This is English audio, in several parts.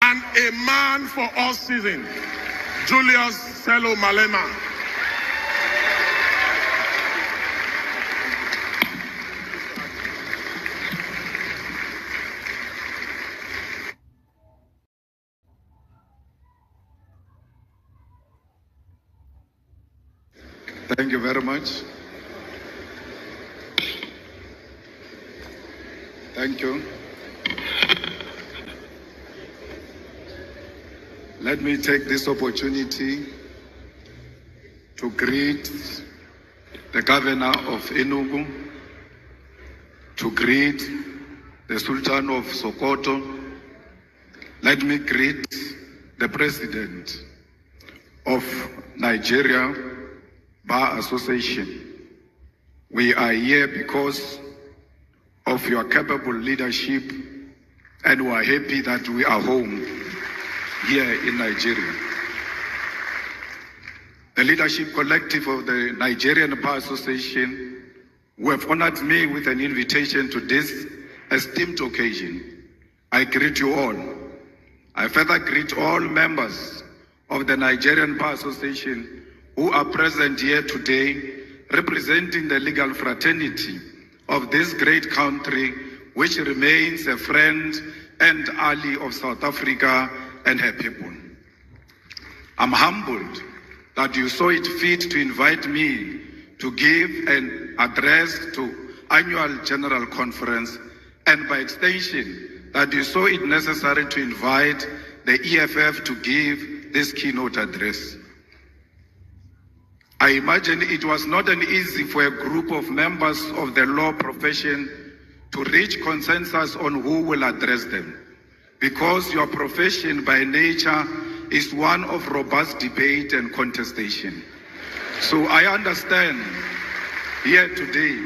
and a man for all seasons, Julius Malema. Thank you very much. Thank you. Let me take this opportunity to greet the governor of Enugu, to greet the Sultan of Sokoto. Let me greet the president of Nigeria Bar Association. We are here because of your capable leadership, and we are happy that we are home here in Nigeria. The leadership collective of the Nigerian Bar Association, who have honored me with an invitation to this esteemed occasion, I greet you all. I further greet all members of the Nigerian Bar Association who are present here today, representing the legal fraternity of this great country, which remains a friend and ally of South Africa and her people. I'm humbled that you saw it fit to invite me to give an address to annual general conference, and by extension, that you saw it necessary to invite the EFF to give this keynote address. I imagine it was not an easy for a group of members of the law profession to reach consensus on who will address them, because your profession by nature is one of robust debate and contestation. So I understand here today.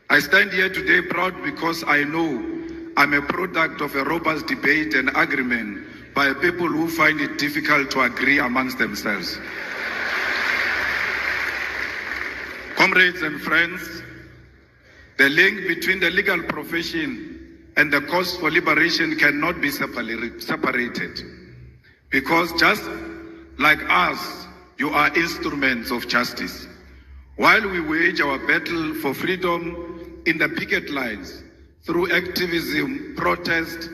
I stand here today proud because I know I'm a product of a robust debate and agreement by people who find it difficult to agree amongst themselves. Comrades and friends, the link between the legal profession and the cause for liberation cannot be separated. Because just like us, you are instruments of justice. While we wage our battle for freedom in the picket lines, through activism, protest,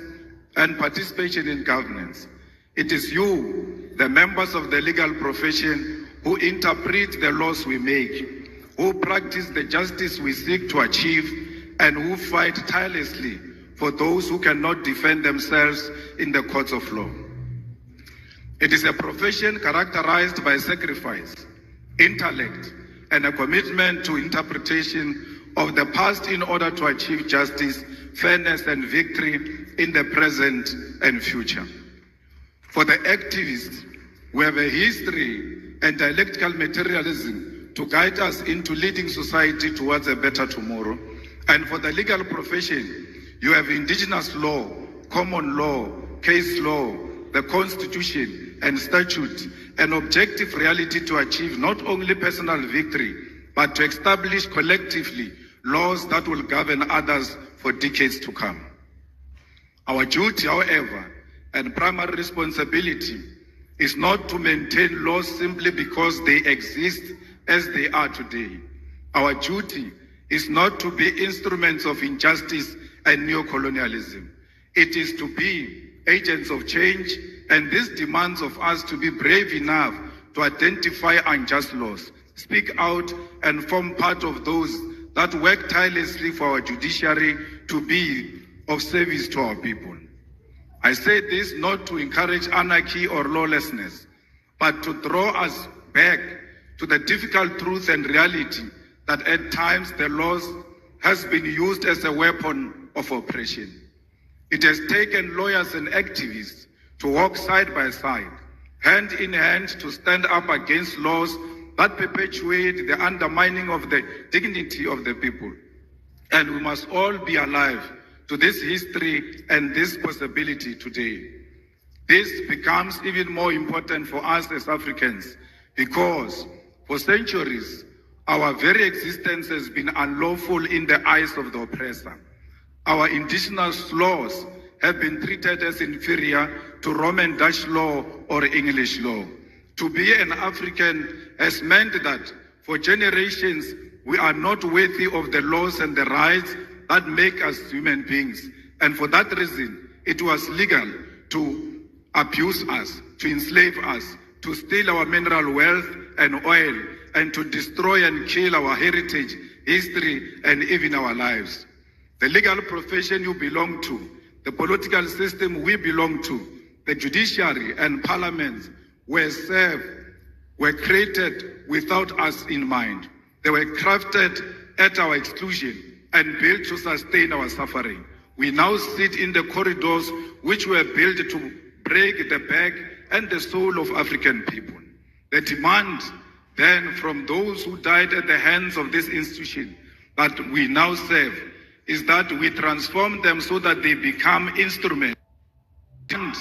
and participation in governance, it is you, the members of the legal profession, who interpret the laws we make, who practice the justice we seek to achieve, and who fight tirelessly for those who cannot defend themselves in the courts of law. It is a profession characterized by sacrifice, intellect, and a commitment to interpretation of the past in order to achieve justice, fairness, and victory in the present and future. For the activists, we have a history and dialectical materialism to guide us into leading society towards a better tomorrow. And for the legal profession, you have indigenous law, common law, case law, the Constitution and statute, an objective reality to achieve not only personal victory, but to establish collectively laws that will govern others for decades to come. Our duty, however, and primary responsibility is not to maintain laws simply because they exist as they are today. Our duty is not to be instruments of injustice and neocolonialism. It is to be agents of change, and this demands of us to be brave enough to identify unjust laws, speak out, and form part of those that work tirelessly for our judiciary to be of service to our people. I say this not to encourage anarchy or lawlessness, but to draw us back to the difficult truth and reality that at times the laws has been used as a weapon of oppression. It has taken lawyers and activists to walk side by side, hand in hand, to stand up against laws that perpetuate the undermining of the dignity of the people. And we must all be alive to this history and this possibility today. This becomes even more important for us as Africans because for centuries, our very existence has been unlawful in the eyes of the oppressor. Our indigenous laws have been treated as inferior to Roman Dutch law or English law. To be an African has meant that for generations we are not worthy of the laws and the rights that make us human beings. And for that reason, it was legal to abuse us, to enslave us, to steal our mineral wealth and oil, and to destroy and kill our heritage, history, and even our lives. The legal profession you belong to, the political system we belong to, the judiciary and parliaments were created without us in mind. They were crafted at our exclusion and built to sustain our suffering. We now sit in the corridors which were built to break the back and the soul of African people. The demand then from those who died at the hands of this institution that we now serve is that we transform them so that they become instruments. And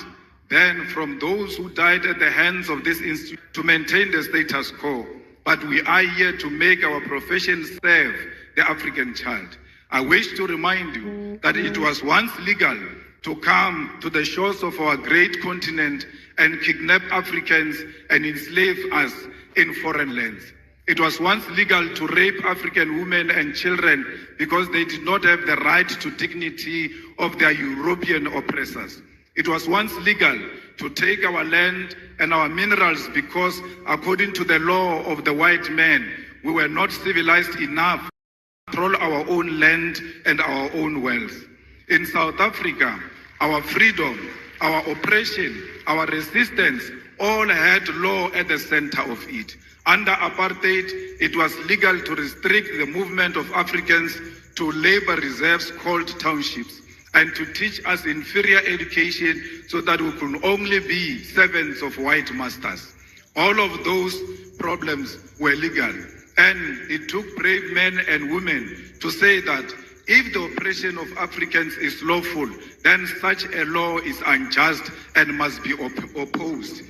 then from those who died at the hands of this institution to maintain the status quo, but we are here to make our profession serve the African child. I wish to remind you that it was once legal to come to the shores of our great continent and kidnap Africans and enslave us in foreign lands. It was once legal to rape African women and children because they did not have the right to dignity of their European oppressors. It was once legal to take our land and our minerals because, according to the law of the white man, we were not civilized enough to control our own land and our own wealth. In South Africa, our freedom, our oppression, our resistance all had law at the center of it. Under apartheid, it was legal to restrict the movement of Africans to labor reserves called townships and to teach us inferior education so that we could only be servants of white masters. All of those problems were legal, and it took brave men and women to say that if the oppression of Africans is lawful, then such a law is unjust and must be opposed.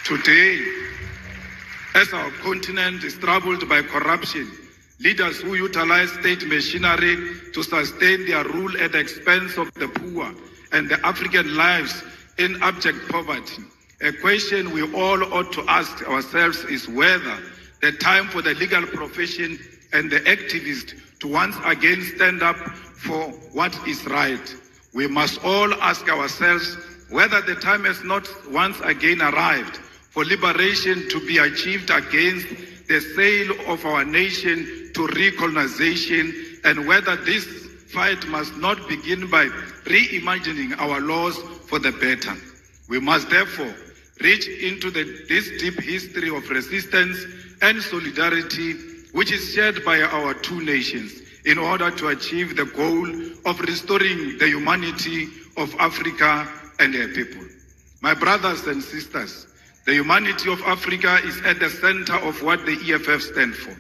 Today, as our continent is troubled by corruption, leaders who utilize state machinery to sustain their rule at the expense of the poor and the African lives in abject poverty, a question we all ought to ask ourselves is whether the time for the legal profession and the activists to once again stand up for what is right. We must all ask ourselves whether the time has not once again arrived for liberation to be achieved against the sale of our nation to recolonization, and whether this fight must not begin by reimagining our laws for the better. We must therefore reach into this deep history of resistance and solidarity which is shared by our two nations in order to achieve the goal of restoring the humanity of Africa and her people. My brothers and sisters, the humanity of Africa is at the center of what the EFF stands for.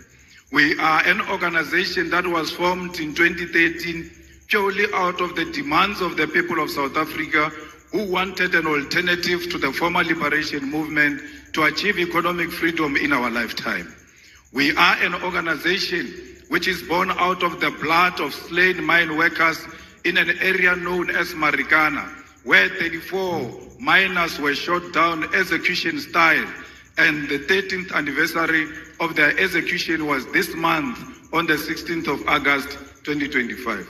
We are an organization that was formed in 2013 purely out of the demands of the people of South Africa who wanted an alternative to the former liberation movement to achieve economic freedom in our lifetime. We are an organization which is born out of the blood of slain mine workers in an area known as Marikana, where 34 miners were shot down execution style, and the 13th anniversary of their execution was this month on the 16th of August 2025.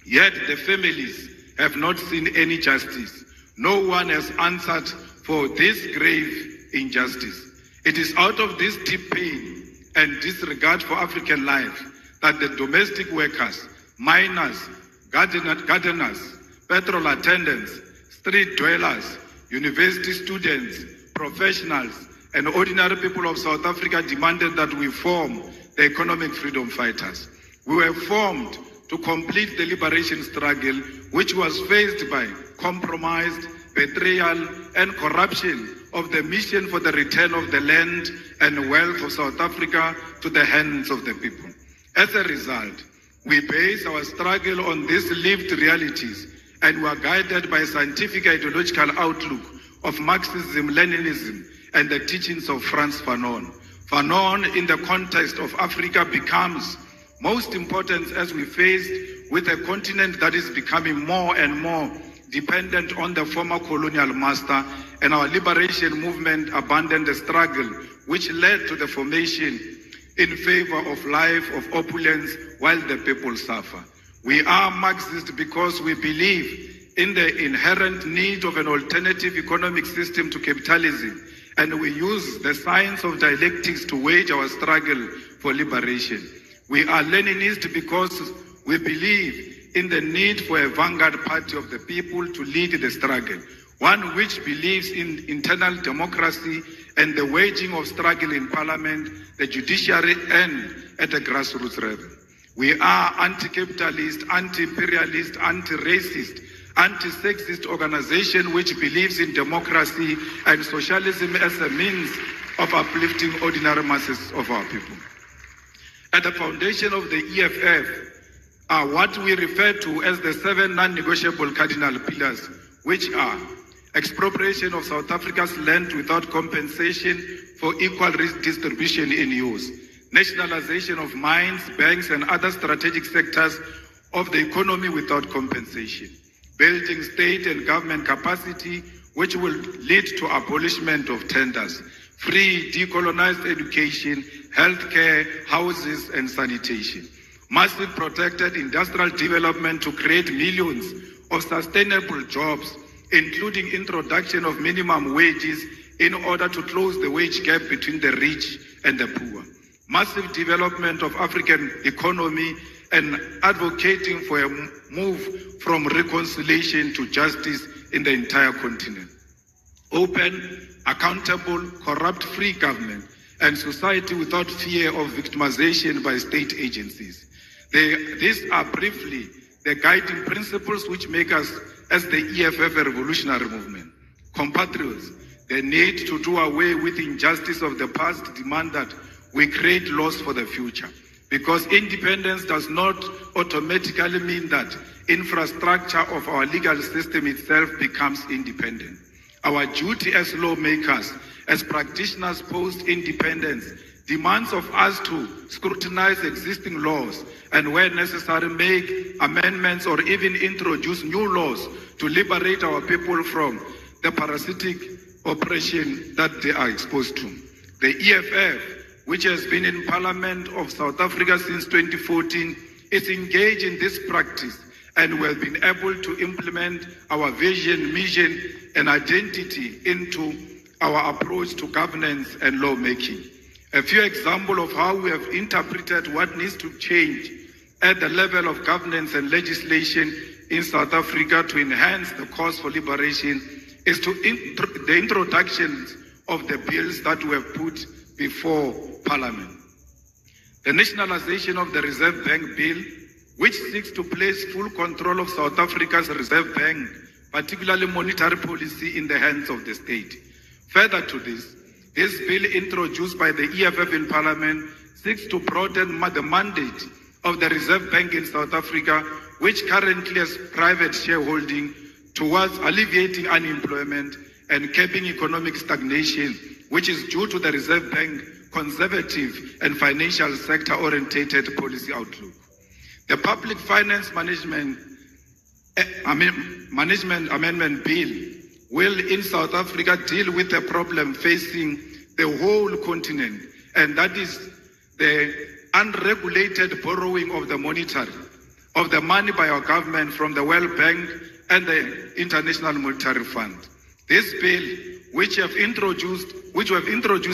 Yet the families have not seen any justice. No one has answered for this grave injustice. It is out of this deep pain and disregard for African life that the domestic workers, miners, gardeners, petrol attendants, street dwellers, university students, professionals, and ordinary people of South Africa demanded that we form the economic freedom fighters. We were formed to complete the liberation struggle, which was faced by compromised, betrayal, and corruption of the mission for the return of the land and wealth of South Africa to the hands of the people. As a result, we base our struggle on these lived realities, and we are guided by a scientific ideological outlook of Marxism, Leninism, and the teachings of Frantz Fanon. Fanon, in the context of Africa, becomes most important as we face with a continent that is becoming more and more dependent on the former colonial master, and our liberation movement abandoned the struggle which led to the formation in favor of life of opulence while the people suffer. We are Marxist because we believe in the inherent need of an alternative economic system to capitalism, and we use the science of dialectics to wage our struggle for liberation. We are Leninist because we believe in the need for a vanguard party of the people to lead the struggle, one which believes in internal democracy and the waging of struggle in parliament, the judiciary, and at the grassroots level. We are anti-capitalist, anti-imperialist, anti-racist, anti-sexist organization which believes in democracy and socialism as a means of uplifting ordinary masses of our people. At the foundation of the EFF are what we refer to as the 7 non-negotiable cardinal pillars, which are expropriation of South Africa's land without compensation for equal distribution in use, nationalization of mines, banks, and other strategic sectors of the economy without compensation, building state and government capacity, which will lead to abolishment of tenders, free decolonized education, healthcare, houses, and sanitation, massive protected industrial development to create millions of sustainable jobs, including introduction of minimum wages in order to close the wage gap between the rich and the poor, massive development of African economy, and advocating for a move from reconciliation to justice in the entire continent. Open, accountable, corrupt-free government and society without fear of victimization by state agencies. These are briefly the guiding principles which make us, as the EFF, a revolutionary movement. Compatriots, the need to do away with injustice of the past demand that we create laws for the future, because independence does not automatically mean that infrastructure of our legal system itself becomes independent. Our duty as lawmakers, as practitioners post-independence, demands of us to scrutinize existing laws and where necessary make amendments or even introduce new laws to liberate our people from the parasitic oppression that they are exposed to. The EFF, which has been in Parliament of South Africa since 2014, is engaged in this practice, and we have been able to implement our vision, mission, and identity into our approach to governance and lawmaking. A few examples of how we have interpreted what needs to change at the level of governance and legislation in South Africa to enhance the cause for liberation is the introduction of the bills that were put before Parliament. The nationalization of the Reserve Bank Bill, which seeks to place full control of South Africa's Reserve Bank, particularly monetary policy, in the hands of the state. Further to this bill introduced by the EFF in Parliament seeks to broaden the mandate of the Reserve Bank in South Africa, which currently has private shareholding, towards alleviating unemployment and capping economic stagnation, which is due to the Reserve Bank conservative and financial sector-orientated policy outlook. The Public Finance Management Amendment Bill will in South Africa deal with the problem facing the whole continent, and that is the unregulated borrowing of the money by our government from the World Bank and the International Monetary Fund. This bill, which we have introduced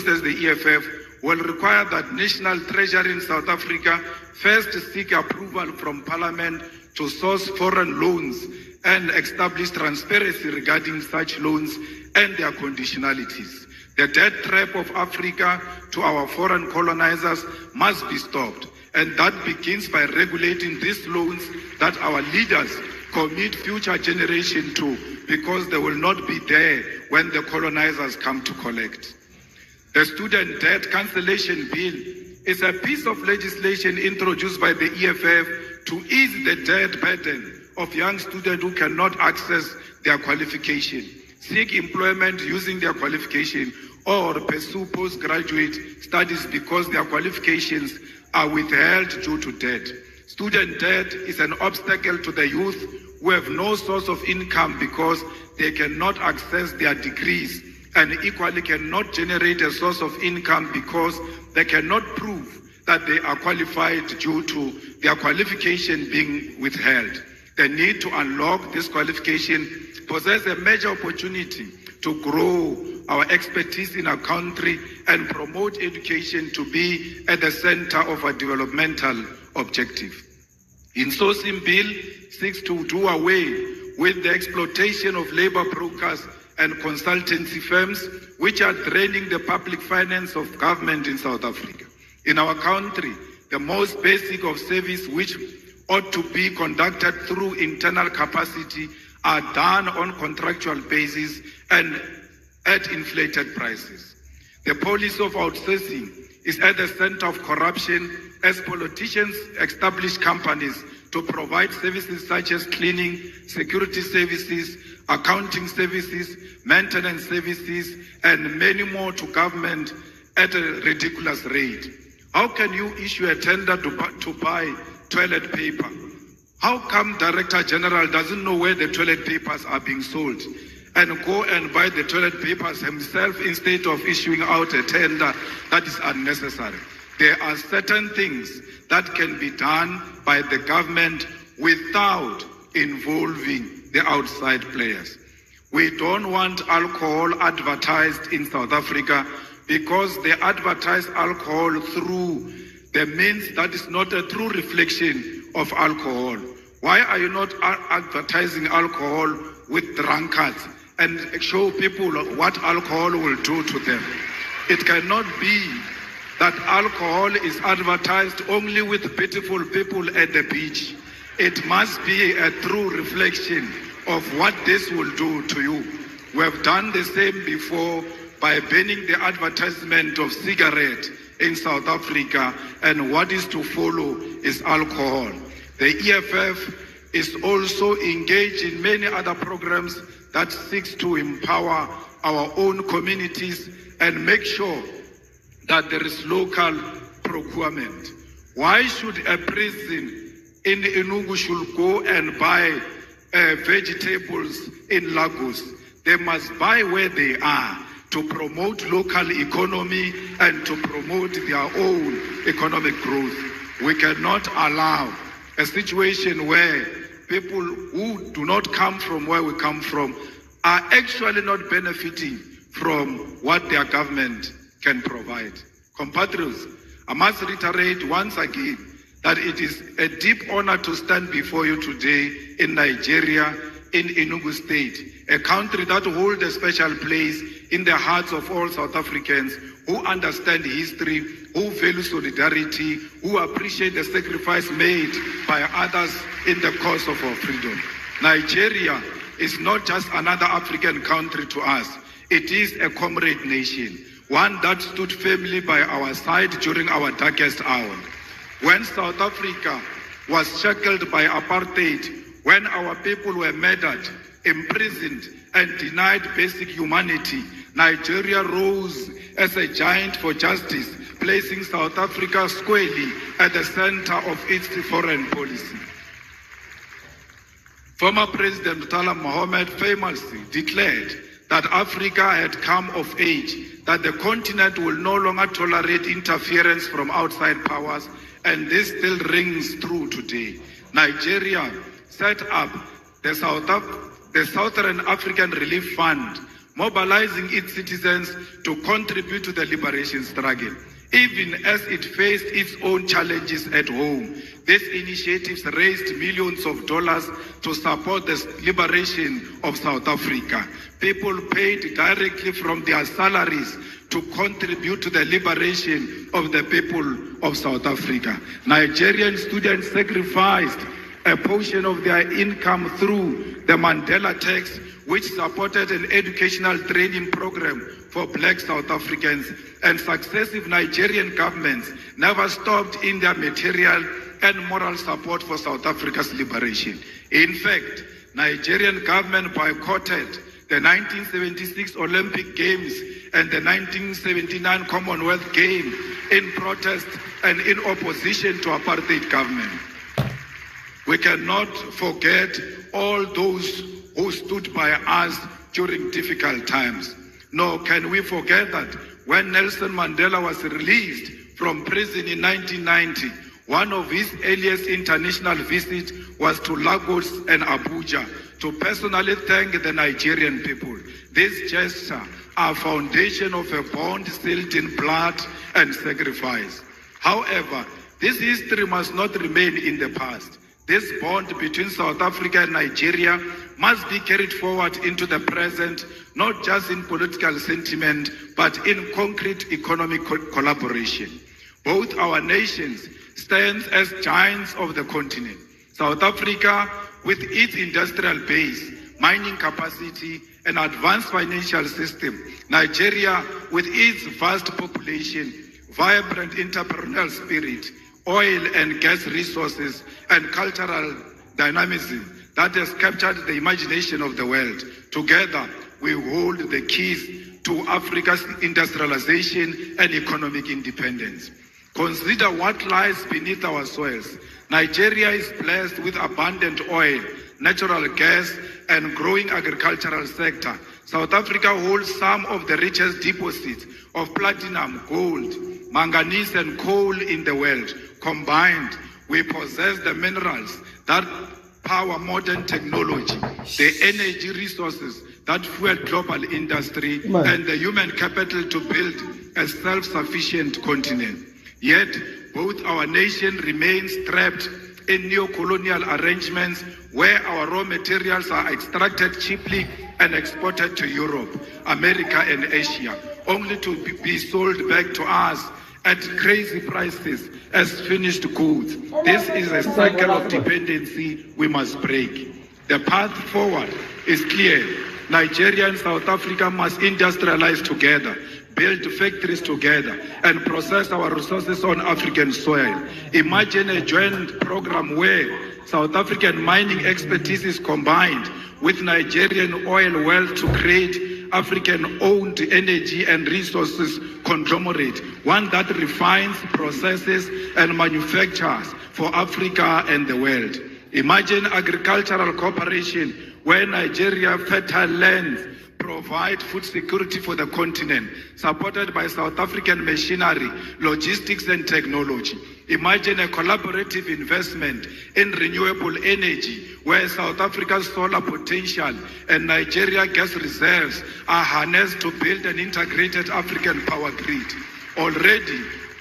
as the EFF, will require that National Treasury in South Africa first seek approval from Parliament to source foreign loans and establish transparency regarding such loans and their conditionalities. The debt trap of Africa to our foreign colonizers must be stopped, and that begins by regulating these loans that our leaders commit future generations to, because they will not be there when the colonizers come to collect. The Student Debt Cancellation Bill is a piece of legislation introduced by the EFF to ease the debt burden of young students who cannot access their qualification, seek employment using their qualification, or pursue postgraduate studies because their qualifications are withheld due to debt. Student debt is an obstacle to the youth who have no source of income because they cannot access their degrees, and equally cannot generate a source of income because they cannot prove that they are qualified due to their qualification being withheld. The need to unlock this qualification possesses a major opportunity to grow our expertise in our country and promote education to be at the center of our developmental objective. Insourcing Bill seeks to do away with the exploitation of labor brokers and consultancy firms which are draining the public finance of government in South Africa. In our country, the most basic of service which ought to be conducted through internal capacity are done on contractual basis and at inflated prices. The policy of outsourcing is at the center of corruption as politicians establish companies to provide services such as cleaning, security services, accounting services, maintenance services, and many more to government at a ridiculous rate. How can you issue a tender to buy toilet paper? How come Director General doesn't know where the toilet papers are being sold and go and buy the toilet papers himself instead of issuing out a tender that is unnecessary? There are certain things that can be done by the government without involving the outside players. We don't want alcohol advertised in South Africa because they advertise alcohol through the means that is not a true reflection of alcohol. Why are you not advertising alcohol with drunkards and show people what alcohol will do to them? It cannot be that alcohol is advertised only with beautiful people at the beach. It must be a true reflection of what this will do to you. We have done the same before by banning the advertisement of cigarette in South Africa, and what is to follow is alcohol. The EFF is also engaged in many other programs that seeks to empower our own communities and make sure that there is local procurement. Why should a prison in Enugu should go and buy vegetables in Lagos? They must buy where they are to promote local economy and to promote their own economic growth. We cannot allow a situation where people who do not come from where we come from are actually not benefiting from what their government can provide. Compatriots, I must reiterate once again that it is a deep honor to stand before you today in Nigeria, in Enugu State, a country that holds a special place in the hearts of all South Africans who understand history, who value solidarity, who appreciate the sacrifice made by others in the cause of our freedom. Nigeria is not just another African country to us. It is a comrade nation, one that stood firmly by our side during our darkest hour. When South Africa was shackled by apartheid, when our people were murdered, imprisoned, and denied basic humanity, Nigeria rose as a giant for justice, placing South Africa squarely at the center of its foreign policy. Former President Murtala Mohammed famously declared that Africa had come of age, that the continent will no longer tolerate interference from outside powers, and this still rings true today. Nigeria set up the Southern African Relief Fund, mobilizing its citizens to contribute to the liberation struggle. Even as it faced its own challenges at home, these initiatives raised millions of dollars to support the liberation of South Africa. People paid directly from their salaries to contribute to the liberation of the people of South Africa. Nigerian students sacrificed a portion of their income through the Mandela Tax, which supported an educational training program for black South Africans, and successive Nigerian governments never stopped in their material and moral support for South Africa's liberation. In fact, Nigerian government boycotted the 1976 Olympic Games and the 1979 Commonwealth Games in protest and in opposition to apartheid government. We cannot forget all those who stood by us during difficult times. Nor can we forget that when Nelson Mandela was released from prison in 1990, one of his earliest international visits was to Lagos and Abuja to personally thank the Nigerian people. This gesture, a foundation of a bond sealed in blood and sacrifice. However, this history must not remain in the past. This bond between South Africa and Nigeria must be carried forward into the present, not just in political sentiment, but in concrete economic collaboration. Both our nations stand as giants of the continent. South Africa, with its industrial base, mining capacity, and advanced financial system. Nigeria, with its vast population, vibrant entrepreneurial spirit, oil and gas resources, and cultural dynamism that has captured the imagination of the world. Together, we hold the keys to Africa's industrialization and economic independence. Consider what lies beneath our soils. Nigeria is blessed with abundant oil, natural gas, and growing agricultural sector. South Africa holds some of the richest deposits of platinum, gold, manganese, and coal in the world. Combined, we possess the minerals that power modern technology, the energy resources that fuel global industry, and the human capital to build a self-sufficient continent. Yet, both our nation remains trapped in neo-colonial arrangements where our raw materials are extracted cheaply and exported to Europe, America, and Asia, only to be sold back to us at crazy prices as finished goods. This is a cycle of dependency we must break. The path forward is clear. Nigeria and South Africa must industrialize together, build factories together, and process our resources on African soil. Imagine a joint program where South African mining expertise is combined with Nigerian oil wealth to create African-owned energy and resources conglomerate, one that refines, processes, and manufactures for Africa and the world. Imagine agricultural cooperation where Nigeria fertile lands provide food security for the continent, supported by South African machinery, logistics, and technology. Imagine a collaborative investment in renewable energy, where South Africa's solar potential and Nigeria gas reserves are harnessed to build an integrated African power grid. Already,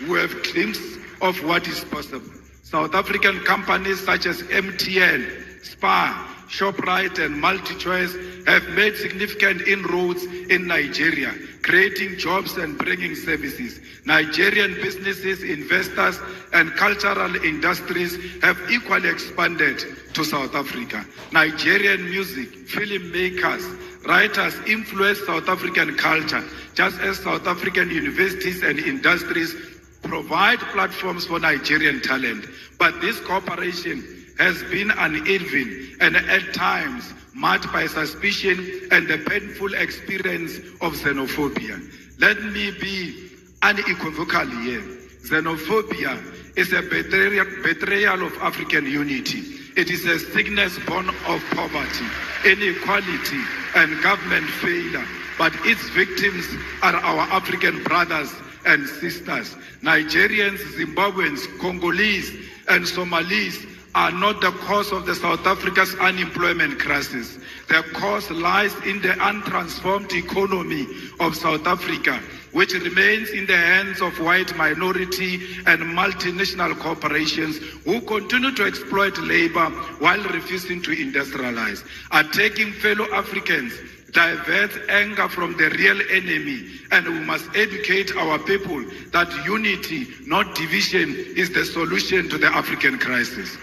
we have glimpses of what is possible. South African companies such as MTN, SPAR, ShopRite, and MultiChoice have made significant inroads in Nigeria, creating jobs and bringing services. Nigerian businesses, investors, and cultural industries have equally expanded to South Africa. Nigerian music, filmmakers, writers influence South African culture, just as South African universities and industries provide platforms for Nigerian talent. But this cooperation has been uneven and at times marked by suspicion and the painful experience of xenophobia. Let me be unequivocal here. Xenophobia is a betrayal of African unity. It is a sickness born of poverty, inequality, and government failure. But its victims are our African brothers and sisters. Nigerians, Zimbabweans, Congolese, and Somalis are not the cause of the South Africa's unemployment crisis. The cause lies in the untransformed economy of South Africa, which remains in the hands of white minority and multinational corporations who continue to exploit labor while refusing to industrialize. Attacking fellow Africans diverts anger from the real enemy, and we must educate our people that unity, not division, is the solution to the African crisis.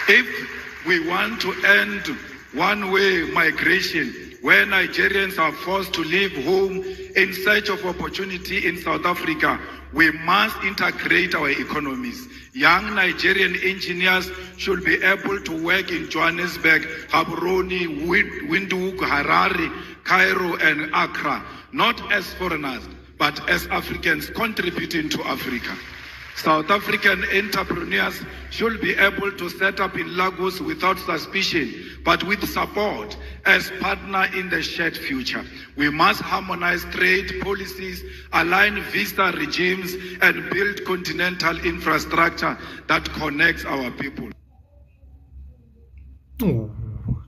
If we want to end one-way migration, where Nigerians are forced to leave home in search of opportunity in South Africa, we must integrate our economies. Young Nigerian engineers should be able to work in Johannesburg, Gaborone, Windhoek, Harare, Cairo, and Accra, not as foreigners, but as Africans contributing to Africa. South African entrepreneurs should be able to set up in Lagos without suspicion, but with support as partner in the shared future. We must harmonize trade policies, align visa regimes, and build continental infrastructure that connects our people. Oh,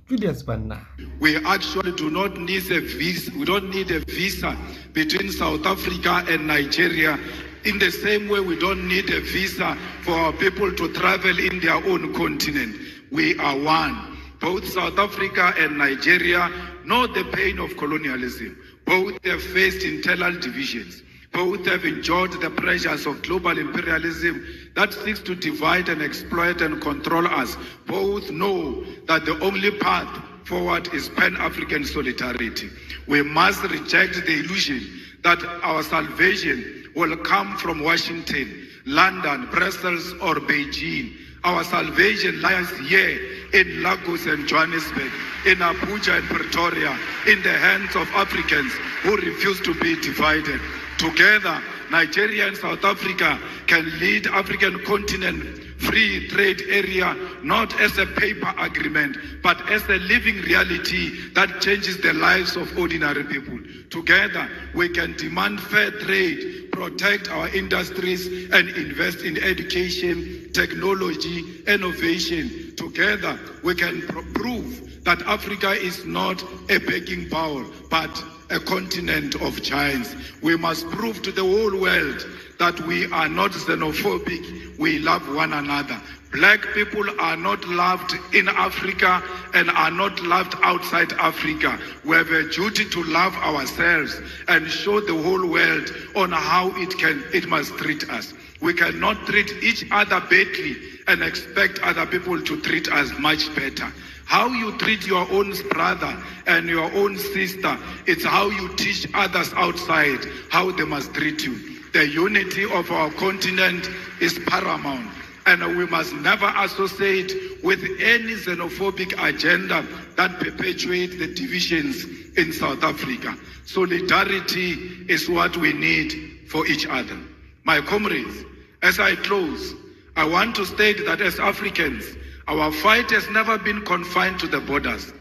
Julius Banna. We actually do not need a visa. We don't need a visa between South Africa and Nigeria. In the same way, we don't need a visa for our people to travel in their own continent. We are one. Both South Africa and Nigeria know the pain of colonialism. Both have faced internal divisions. Both have endured the pressures of global imperialism that seeks to divide and exploit and control us. Both know that the only path forward is Pan-African solidarity. We must reject the illusion that our salvation will come from Washington, London, Brussels, or Beijing. Our salvation lies here in Lagos and Johannesburg, in Abuja and Pretoria, in the hands of Africans who refuse to be divided. Together, Nigeria and South Africa can lead African continent free trade area not as a paper agreement, but as a living reality that changes the lives of ordinary people. Together, we can demand fair trade, protect our industries, and invest in education, technology, innovation. Together, we can prove that Africa is not a begging bowl, but a continent of giants. We must prove to the whole world that we are not xenophobic, we love one another. Black people are not loved in Africa and are not loved outside Africa. We have a duty to love ourselves and show the whole world on how it must treat us. We cannot treat each other badly and expect other people to treat us much better. How you treat your own brother and your own sister, it's how you teach others outside how they must treat you. The unity of our continent is paramount, and we must never associate with any xenophobic agenda that perpetuates the divisions in South Africa. Solidarity is what we need for each other. My comrades, as I close, I want to state that as Africans, our fight has never been confined to the borders.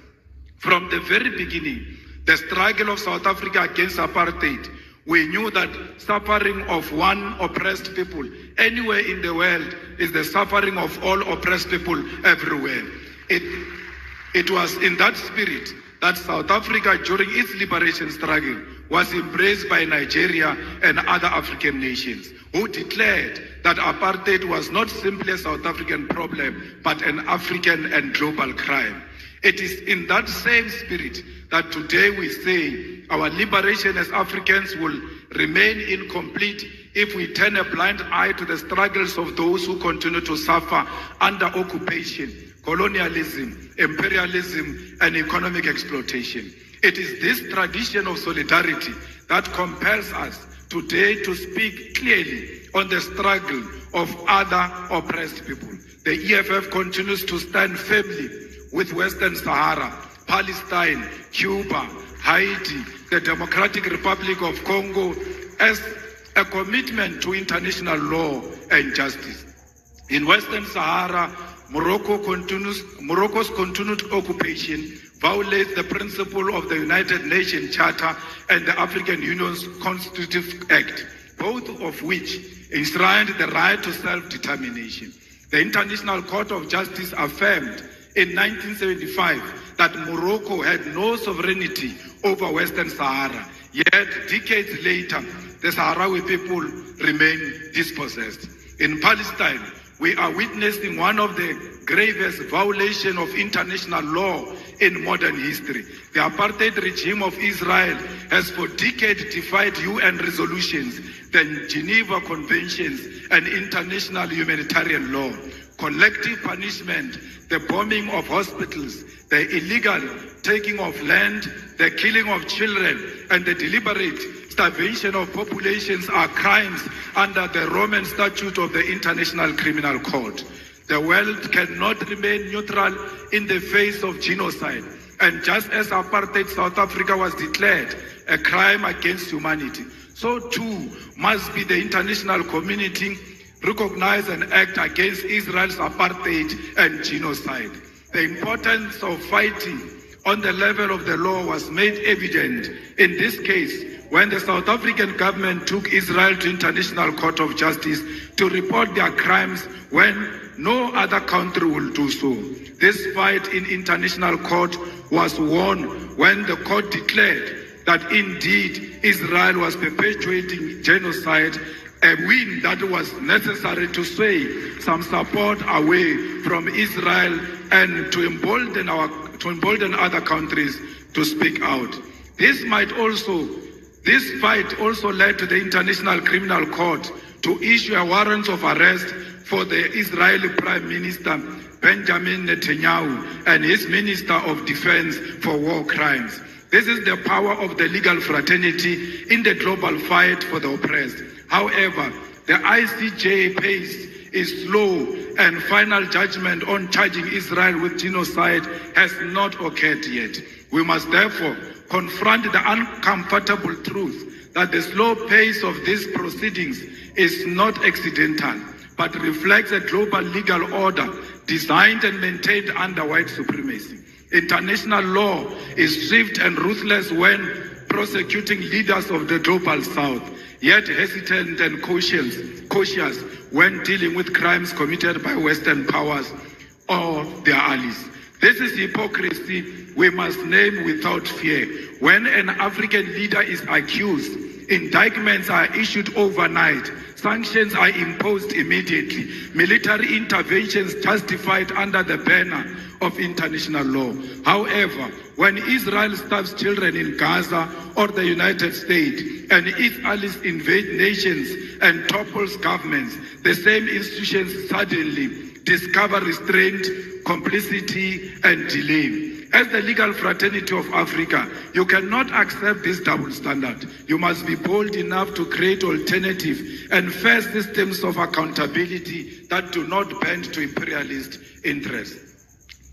From the very beginning, the struggle of South Africa against apartheid, we knew that suffering of one oppressed people anywhere in the world is the suffering of all oppressed people everywhere. It was in that spirit that South Africa, during its liberation struggle, was embraced by Nigeria and other African nations, who declared that apartheid was not simply a South African problem, but an African and global crime. It is in that same spirit that today we say our liberation as Africans will remain incomplete if we turn a blind eye to the struggles of those who continue to suffer under occupation, colonialism, imperialism, and economic exploitation. It is this tradition of solidarity that compels us today to speak clearly on the struggle of other oppressed people. The EFF continues to stand firmly with Western Sahara, Palestine, Cuba, Haiti, the Democratic Republic of Congo as a commitment to international law and justice. In Western Sahara, Morocco's continued occupation violates the principle of the United Nations Charter and the African Union's Constitutive Act, both of which enshrined the right to self-determination. The International Court of Justice affirmed in 1975 that Morocco had no sovereignty over Western Sahara. Yet, decades later, the Sahrawi people remain dispossessed. In Palestine, we are witnessing one of the gravest violations of international law in modern history. The apartheid regime of Israel has for decades defied UN resolutions, the Geneva Conventions, and international humanitarian law. Collective punishment, the bombing of hospitals, the illegal taking of land, the killing of children, and the deliberate starvation of populations are crimes under the Roman Statute of the International Criminal Court. The world cannot remain neutral in the face of genocide. And just as apartheid South Africa was declared a crime against humanity, so too must be the international community recognize and act against Israel's apartheid and genocide. The importance of fighting on the level of the law was made evident in this case when the South African government took Israel to International Court of Justice to report their crimes when no other country will do so. This fight in international court was won when the court declared that indeed Israel was perpetuating genocide, a win that was necessary to sway some support away from Israel and to embolden other countries to speak out. This fight also led to the International Criminal Court to issue a warrant of arrest for the Israeli Prime Minister Benjamin Netanyahu and his Minister of Defense for war crimes. This is the power of the legal fraternity in the global fight for the oppressed. However, the ICJ pace is slow and final judgment on charging Israel with genocide has not occurred yet. We must therefore confront the uncomfortable truth that the slow pace of these proceedings is not accidental, but reflects a global legal order designed and maintained under white supremacy. International law is swift and ruthless when prosecuting leaders of the global south, yet hesitant and cautious when dealing with crimes committed by Western powers or their allies. This is hypocrisy we must name without fear. When an African leader is accused, indictments are issued overnight, sanctions are imposed immediately, military interventions justified under the banner of international law. However, when Israel stabs children in Gaza or the United States and its allies invade nations and topples governments, the same institutions suddenly discover restraint, complicity, and delay. As the legal fraternity of Africa, you cannot accept this double standard. You must be bold enough to create alternative and fair systems of accountability that do not bend to imperialist interests.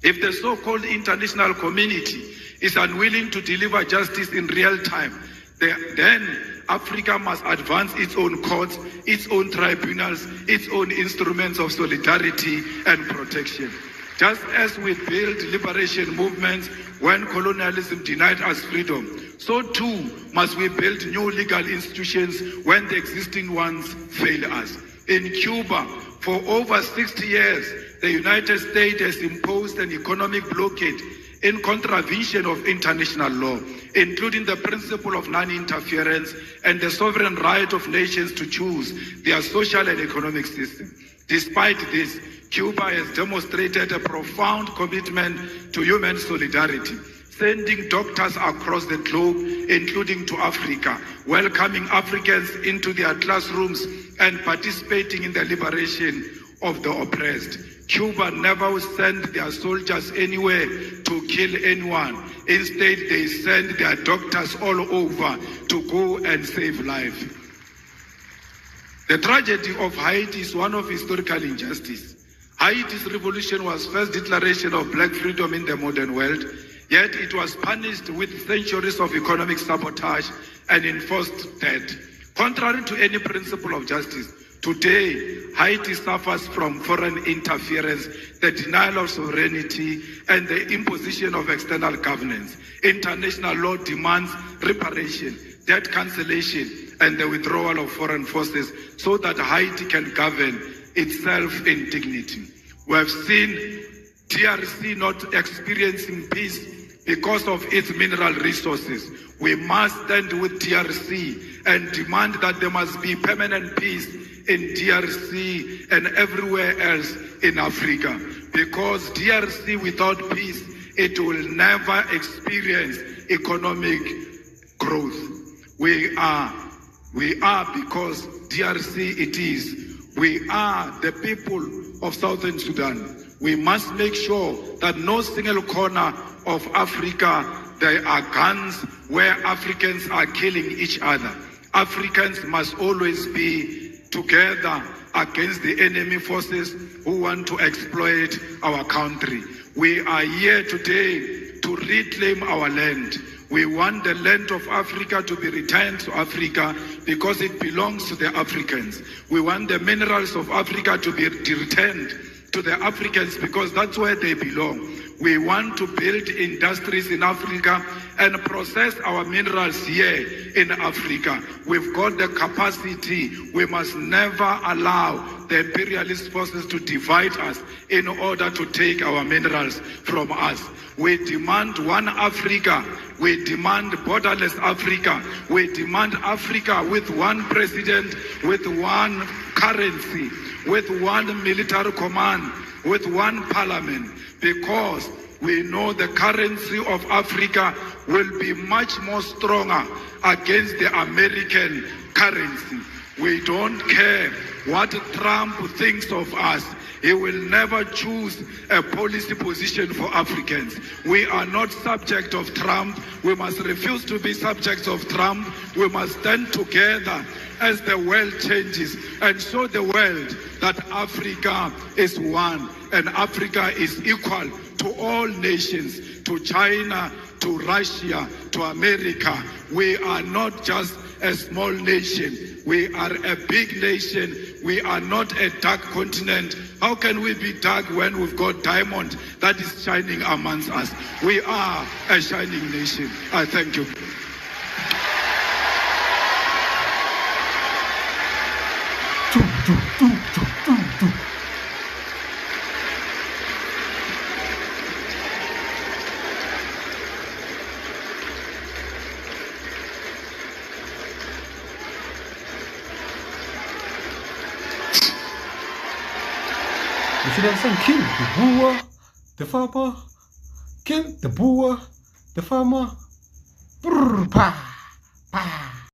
If the so-called international community is unwilling to deliver justice in real time, then Africa must advance its own courts, its own tribunals, its own instruments of solidarity and protection. Just as we built liberation movements when colonialism denied us freedom, so too must we build new legal institutions when the existing ones fail us. In Cuba, for over 60 years, the United States has imposed an economic blockade in contravention of international law, including the principle of non-interference and the sovereign right of nations to choose their social and economic system. Despite this, Cuba has demonstrated a profound commitment to human solidarity, sending doctors across the globe, including to Africa, welcoming Africans into their classrooms and participating in the liberation of the oppressed. Cuba never sent their soldiers anywhere to kill anyone. Instead, they send their doctors all over to go and save lives. The tragedy of Haiti is one of historical injustice. Haiti's revolution was first declaration of black freedom in the modern world, yet it was punished with centuries of economic sabotage and enforced debt. Contrary to any principle of justice, today, Haiti suffers from foreign interference, the denial of sovereignty, and the imposition of external governance. International law demands reparation, debt cancellation, and the withdrawal of foreign forces so that Haiti can govern itself in dignity. We have seen DRC not experiencing peace because of its mineral resources. We must stand with DRC and demand that there must be permanent peace in DRC and everywhere else in Africa. Because DRC without peace, it will never experience economic growth. We are because DRC it is. We are the people of Southern Sudan. We must make sure that no single corner of Africa there are guns where Africans are killing each other. Africans must always be together against the enemy forces who want to exploit our country. We are here today to reclaim our land. We want the land of Africa to be returned to Africa because it belongs to the Africans. We want the minerals of Africa to be returned to the Africans because that's where they belong. We want to build industries in Africa and process our minerals here in Africa. We've got the capacity. We must never allow the imperialist forces to divide us in order to take our minerals from us. We demand one Africa. We demand borderless Africa. We demand Africa with one president, with one currency, with one military command, with one parliament, because we know the currency of Africa will be much more stronger against the American currency. We don't care what Trump thinks of us. He will never choose a policy position for Africans. We are not subject of Trump. We must refuse to be subjects of Trump. We must stand together as the world changes and show the world that Africa is one and Africa is equal to all nations, to China, to Russia, to America. We are not just a small nation. We are a big nation. We are not a dark continent. How can we be dark when we've got diamond that is shining amongst us? We are a shining nation. I thank you. You should have said kill the boer, the farmer, kill the boer, the farmer. Brr, pa, pa.